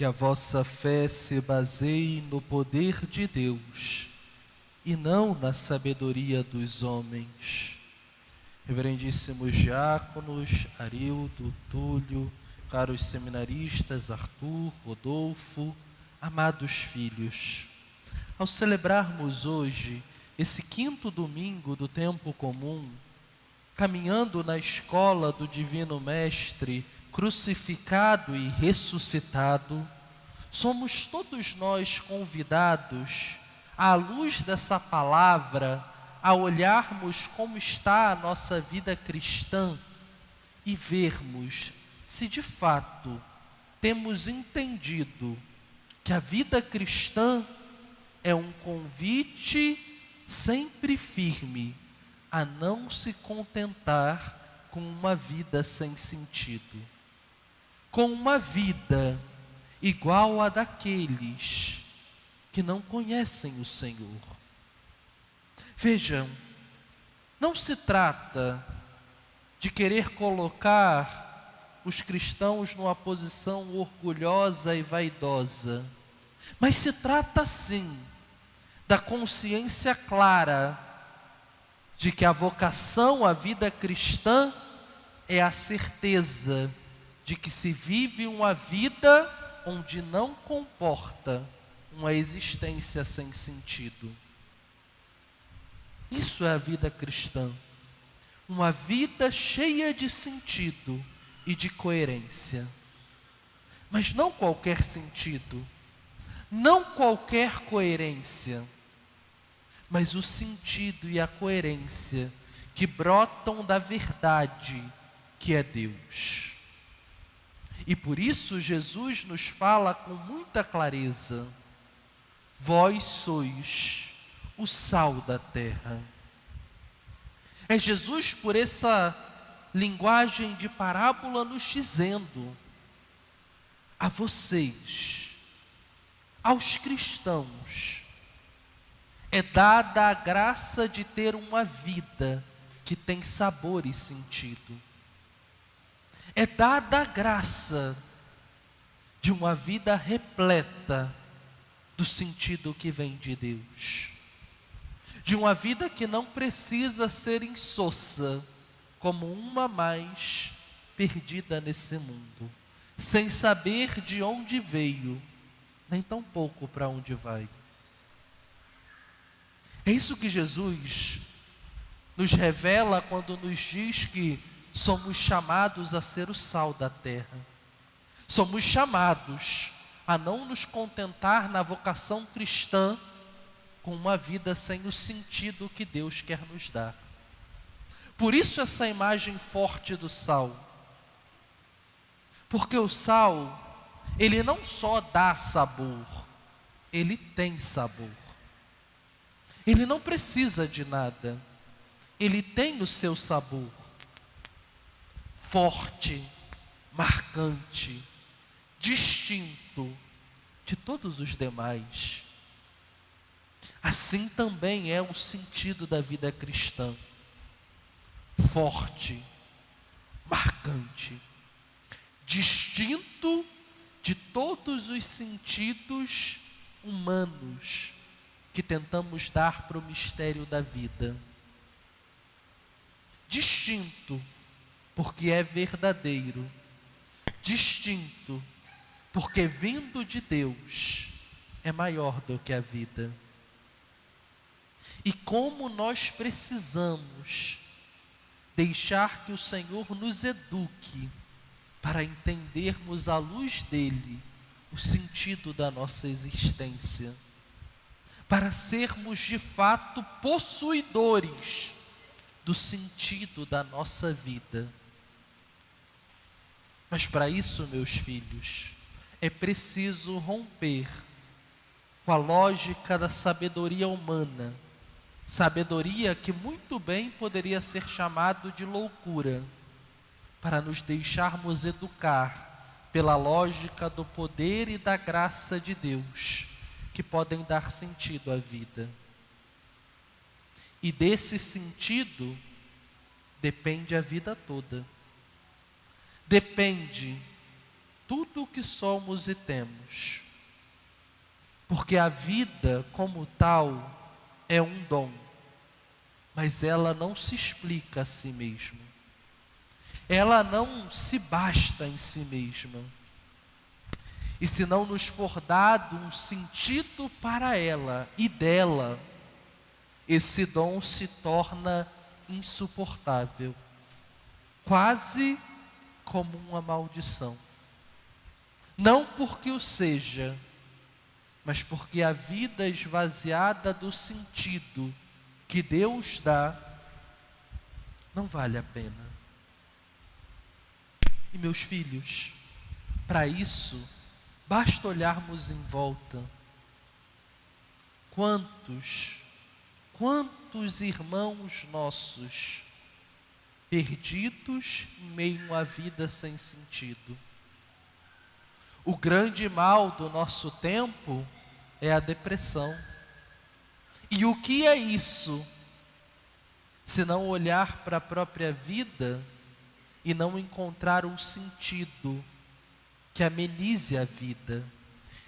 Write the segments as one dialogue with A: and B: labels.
A: Que a vossa fé se baseie no poder de Deus e não na sabedoria dos homens. Reverendíssimos diáconos, Arildo, Túlio, caros seminaristas, Arthur, Rodolfo, amados filhos, ao celebrarmos hoje esse quinto domingo do tempo comum, caminhando na escola do Divino Mestre, crucificado e ressuscitado, somos todos nós convidados, à luz dessa palavra, a olharmos como está a nossa vida cristã e vermos se de fato temos entendido que a vida cristã é um convite sempre firme a não se contentar com uma vida sem sentido, com uma vida igual a daqueles que não conhecem o Senhor. Vejam, não se trata de querer colocar os cristãos numa posição orgulhosa e vaidosa, mas se trata sim da consciência clara de que a vocação à vida cristã é a certeza de que se vive uma vida onde não comporta uma existência sem sentido. Isso é a vida cristã, uma vida cheia de sentido e de coerência. Mas não qualquer sentido, não qualquer coerência, mas o sentido e a coerência que brotam da verdade que é Deus. E por isso Jesus nos fala com muita clareza: vós sois o sal da terra. É Jesus, por essa linguagem de parábola, nos dizendo: a vocês, aos cristãos, é dada a graça de ter uma vida que tem sabor e sentido. É dada a graça de uma vida repleta do sentido que vem de Deus. De uma vida que não precisa ser insossa, como uma mais perdida nesse mundo, sem saber de onde veio, nem tampouco para onde vai. É isso que Jesus nos revela quando nos diz que somos chamados a ser o sal da terra. Somos chamados a não nos contentar na vocação cristã com uma vida sem o sentido que Deus quer nos dar. Por isso essa imagem forte do sal. Porque o sal, ele não só dá sabor, ele tem sabor. Ele não precisa de nada, ele tem o seu sabor. Forte, marcante, distinto de todos os demais. Assim também é o sentido da vida cristã. Forte, marcante, distinto de todos os sentidos humanos que tentamos dar para o mistério da vida. Distinto, porque é verdadeiro. Distinto, porque vindo de Deus é maior do que a vida. E como nós precisamos deixar que o Senhor nos eduque para entendermos à luz dele o sentido da nossa existência, para sermos de fato possuidores do sentido da nossa vida. Mas para isso, meus filhos, é preciso romper com a lógica da sabedoria humana, sabedoria que muito bem poderia ser chamado de loucura, para nos deixarmos educar pela lógica do poder e da graça de Deus, que podem dar sentido à vida. E desse sentido depende a vida toda. Depende tudo o que somos e temos. Porque a vida, como tal, é um dom, mas ela não se explica a si mesma. Ela não se basta em si mesma. E se não nos for dado um sentido para ela e dela, esse dom se torna insuportável, quase como uma maldição. Não porque o seja, mas porque a vida esvaziada do sentido que Deus dá não vale a pena. E meus filhos, para isso, basta olharmos em volta. Quantos irmãos nossos perdidos em meio à vida sem sentido. O grande mal do nosso tempo é a depressão. E o que é isso? Se não olhar para a própria vida e não encontrar um sentido que amenize a vida,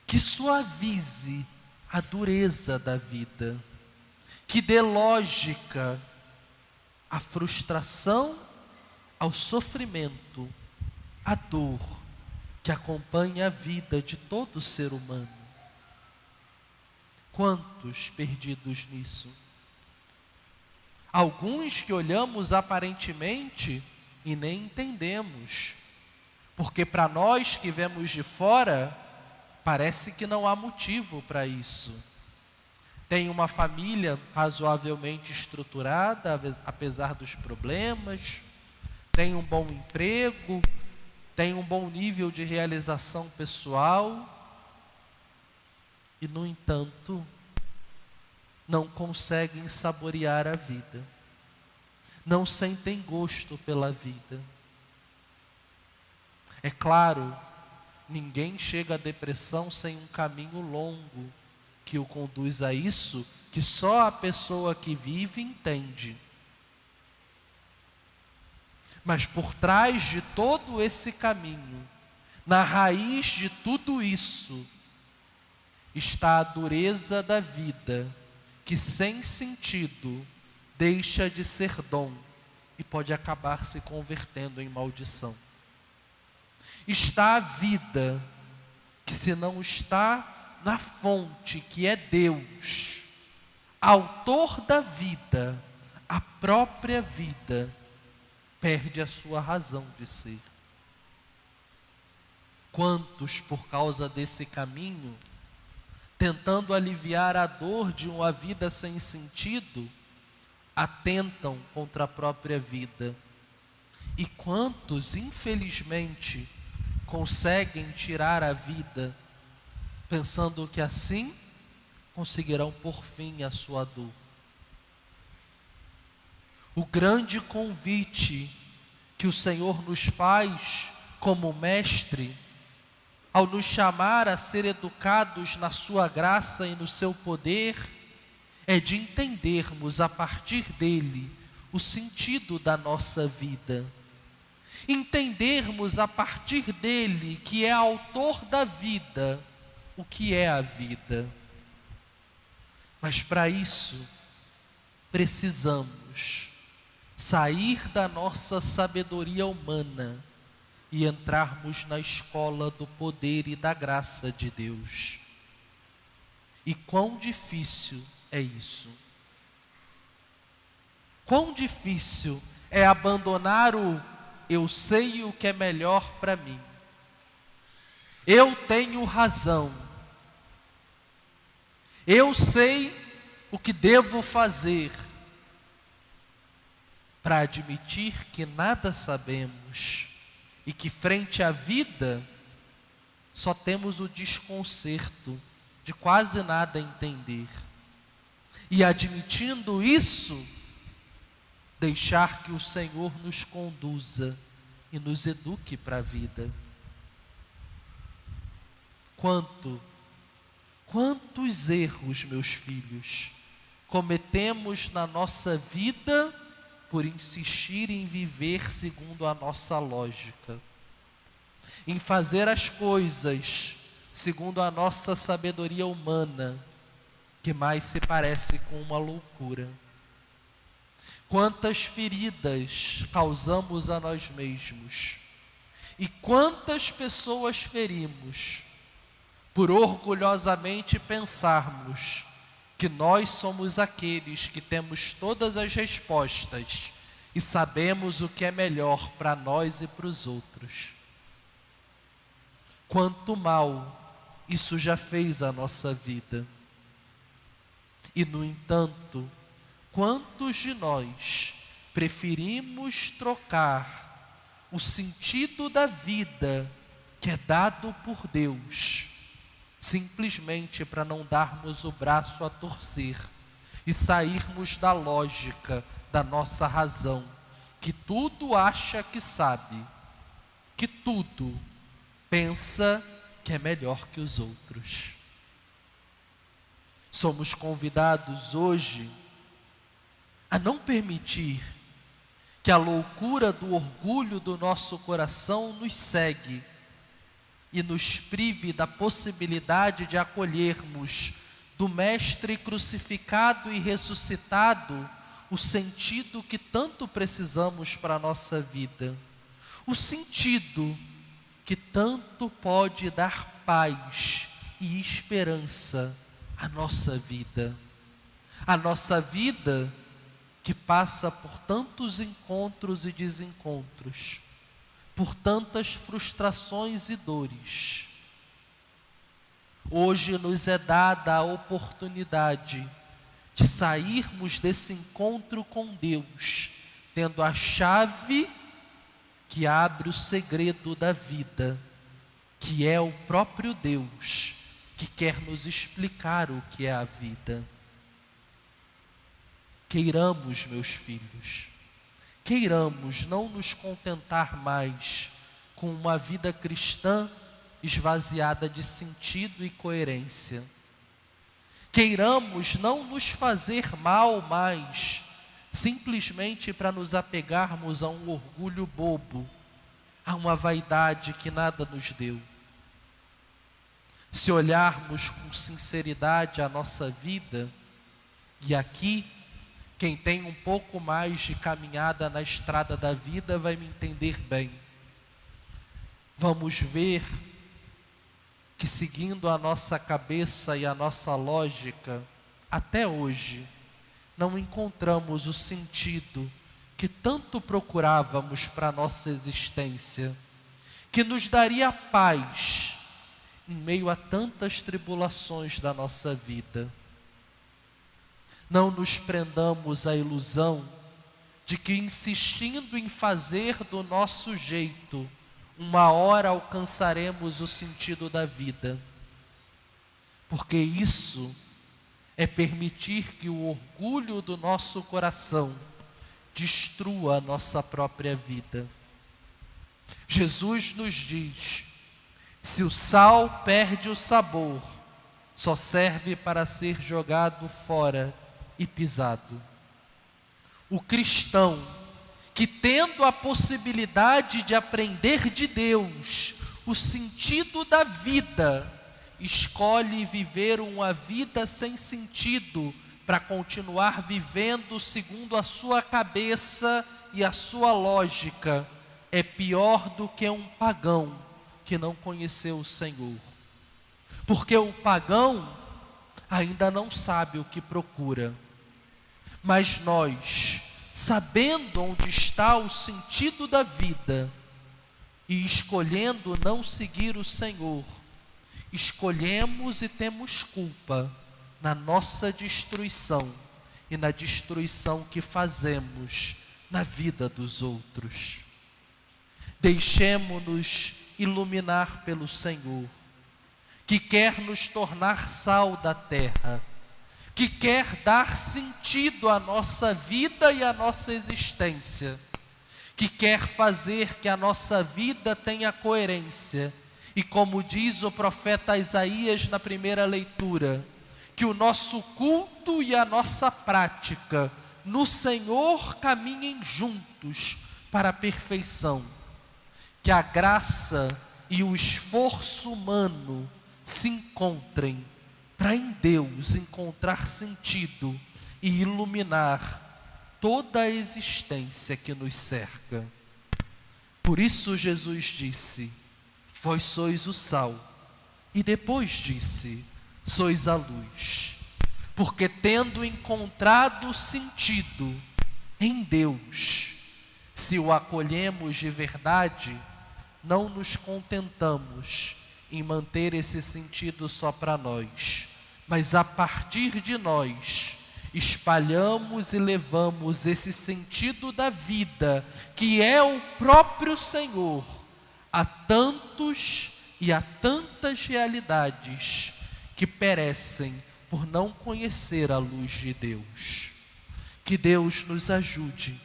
A: que suavize a dureza da vida, que dê lógica à frustração, ao sofrimento, à dor que acompanha a vida de todo ser humano. Quantos perdidos nisso? Alguns que olhamos aparentemente e nem entendemos, porque para nós que vemos de fora, parece que não há motivo para isso. Tem uma família razoavelmente estruturada, apesar dos problemas, tem um bom emprego, tem um bom nível de realização pessoal, e no entanto, não conseguem saborear a vida, não sentem gosto pela vida. É claro, ninguém chega à depressão sem um caminho longo que o conduz a isso, que só a pessoa que vive entende. Mas por trás de todo esse caminho, na raiz de tudo isso, está a dureza da vida, que sem sentido deixa de ser dom e pode acabar se convertendo em maldição. Está a vida, que se não está na fonte, que é Deus, autor da vida, a própria vida, perde a sua razão de ser. Quantos, por causa desse caminho, tentando aliviar a dor de uma vida sem sentido, atentam contra a própria vida. E quantos, infelizmente, conseguem tirar a vida, pensando que assim conseguirão pôr fim à sua dor. O grande convite que o Senhor nos faz como mestre, ao nos chamar a ser educados na sua graça e no seu poder, é de entendermos a partir dele o sentido da nossa vida. Entendermos a partir dele, que é autor da vida, o que é a vida. Mas para isso, precisamos sair da nossa sabedoria humana e entrarmos na escola do poder e da graça de Deus. E quão difícil é isso? Quão difícil é abandonar o eu sei o que é melhor para mim, eu tenho razão, eu sei o que devo fazer, para admitir que nada sabemos e que frente à vida só temos o desconcerto de quase nada entender. E admitindo isso, deixar que o Senhor nos conduza e nos eduque para a vida. Quantos erros, meus filhos, cometemos na nossa vida por insistir em viver segundo a nossa lógica. em fazer as coisas segundo a nossa sabedoria humana, que mais se parece com uma loucura. Quantas feridas causamos a nós mesmos e quantas pessoas ferimos por orgulhosamente pensarmos que nós somos aqueles que temos todas as respostas e sabemos o que é melhor para nós e para os outros. Quanto mal isso já fez à nossa vida. E, no entanto, quantos de nós preferimos trocar o sentido da vida que é dado por Deus, simplesmente para não darmos o braço a torcer e sairmos da lógica da nossa razão, que tudo acha que sabe, que tudo pensa que é melhor que os outros. Somos convidados hoje a não permitir que a loucura do orgulho do nosso coração nos cegue e nos prive da possibilidade de acolhermos do Mestre crucificado e ressuscitado o sentido que tanto precisamos para a nossa vida, o sentido que tanto pode dar paz e esperança à nossa vida. A nossa vida que passa por tantos encontros e desencontros, por tantas frustrações e dores. Hoje nos é dada a oportunidade de sairmos desse encontro com Deus, tendo a chave que abre o segredo da vida, que é o próprio Deus, que quer nos explicar o que é a vida. Queiramos, meus filhos, queiramos não nos contentar mais com uma vida cristã esvaziada de sentido e coerência. Queiramos não nos fazer mal mais, simplesmente para nos apegarmos a um orgulho bobo, a uma vaidade que nada nos deu. Se olharmos com sinceridade a nossa vida, e aqui, quem tem um pouco mais de caminhada na estrada da vida vai me entender bem. Vamos ver que, seguindo a nossa cabeça e a nossa lógica, até hoje, não encontramos o sentido que tanto procurávamos para a nossa existência, que nos daria paz em meio a tantas tribulações da nossa vida. Não nos prendamos à ilusão de que, insistindo em fazer do nosso jeito, uma hora alcançaremos o sentido da vida. Porque isso é permitir que o orgulho do nosso coração destrua a nossa própria vida. Jesus nos diz: se o sal perde o sabor, só serve para ser jogado fora e pisado. O cristão que, tendo a possibilidade de aprender de Deus o sentido da vida, escolhe viver uma vida sem sentido para continuar vivendo segundo a sua cabeça e a sua lógica, é pior do que um pagão que não conheceu o Senhor. Porque o pagão ainda não sabe o que procura. Mas nós, sabendo onde está o sentido da vida e escolhendo não seguir o Senhor, escolhemos e temos culpa na nossa destruição e na destruição que fazemos na vida dos outros. Deixemo-nos iluminar pelo Senhor, que quer nos tornar sal da terra, que quer dar sentido à nossa vida e à nossa existência, que quer fazer que a nossa vida tenha coerência. E como diz o profeta Isaías na primeira leitura, que o nosso culto e a nossa prática no Senhor caminhem juntos para a perfeição. Que a graça e o esforço humano se encontrem para em Deus encontrar sentido e iluminar toda a existência que nos cerca. Por isso Jesus disse: vós sois o sal, e depois disse: sois a luz. Porque tendo encontrado sentido em Deus, se o acolhemos de verdade, não nos contentamos em manter esse sentido só para nós, mas a partir de nós, espalhamos e levamos esse sentido da vida, que é o próprio Senhor, a tantos e a tantas realidades que perecem por não conhecer a luz de Deus. Que Deus nos ajude,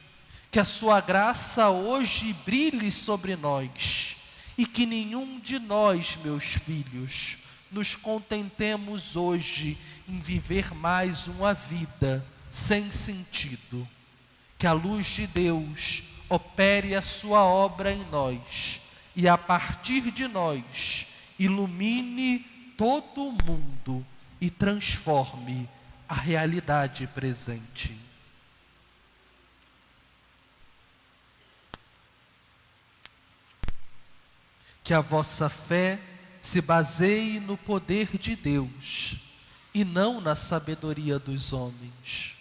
A: que a sua graça hoje brilhe sobre nós e que nenhum de nós, meus filhos, nos contentemos hoje em viver mais uma vida sem sentido. Que a luz de Deus opere a sua obra em nós e a partir de nós ilumine todo o mundo e transforme a realidade presente. Que a vossa fé se baseie no poder de Deus e não na sabedoria dos homens.